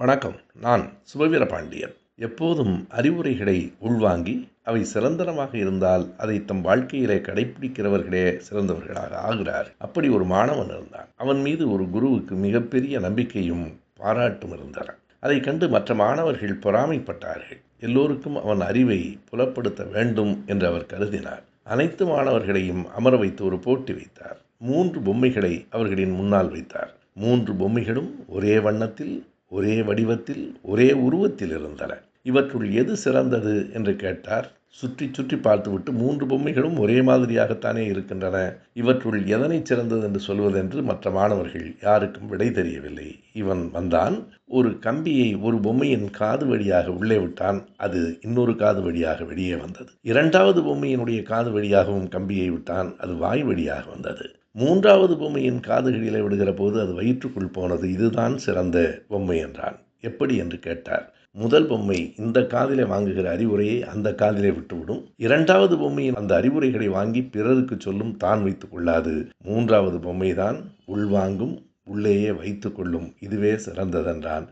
வணக்கம். நான் சுபவீரபாண்டியன். எப்போதும் அறிவுரைகளை உள்வாங்கி அவை சிறந்தனமாக இருந்தால் அதை தம் வாழ்க்கையிலே கடைப்பிடிக்கிறவர்களே சிறந்தவர்களாக ஆகிறார். அப்படி ஒரு மாணவன் இருந்தான். அவன் மீது ஒரு குருவுக்கு மிகப்பெரிய நம்பிக்கையும் பாராட்டும் இருந்தன. அதை கண்டு மற்ற மாணவர்கள் பொறாமைப்பட்டார்கள். எல்லோருக்கும் அவன் அறிவை புலப்படுத்த வேண்டும் என்று அவர் கருதினார். அனைத்து மாணவர்களையும் அமர வைத்து ஒரு போட்டி வைத்தார். 3 பொம்மைகளை அவர்களின் முன்னால் வைத்தார். 3 பொம்மைகளும் ஒரே வண்ணத்தில், ஒரே வடிவத்தில், ஒரே உருவத்தில் இருந்தன. இவற்றுள் எது சிறந்தது என்று கேட்டார். சுற்றி சுற்றி பார்த்துவிட்டு 3 பொம்மைகளும் ஒரே மாதிரியாகத்தானே இருக்கின்றன, இவற்றுள் எதனை சிறந்தது என்று சொல்வதென்று மற்ற மாணவர்கள் யாருக்கும் விடை தெரியவில்லை. இவன் வந்தான், ஒரு கம்பியை ஒரு பொம்மையின் காது வழியாக உள்ளே விட்டான். அது இன்னொரு காது வழியாக வெளியே வந்தது. 2வது பொம்மையினுடைய காது வழியாகவும் கம்பியை விட்டான். அது வாய் வழியாக வந்தது. 3வது பொம்மையின் காதுகளிலே விடுகிற போது அது வயிற்றுக்குள் போனது. இதுதான் சிறந்த பொம்மை என்றான். எப்படி என்று கேட்டார். முதல் பொம்மை இந்த காதிலே வாங்குகிற அறிவுரையை அந்த காதிலே விட்டுவிடும். 2வது பொம்மையின் அந்த அறிவுரைகளை வாங்கி பிறருக்கு சொல்லும், தான் வைத்துக் கொள்ளாது. 3வது பொம்மைதான் உள்வாங்கும், உள்ளேயே வைத்து கொள்ளும். இதுவே சிறந்ததென்றான்.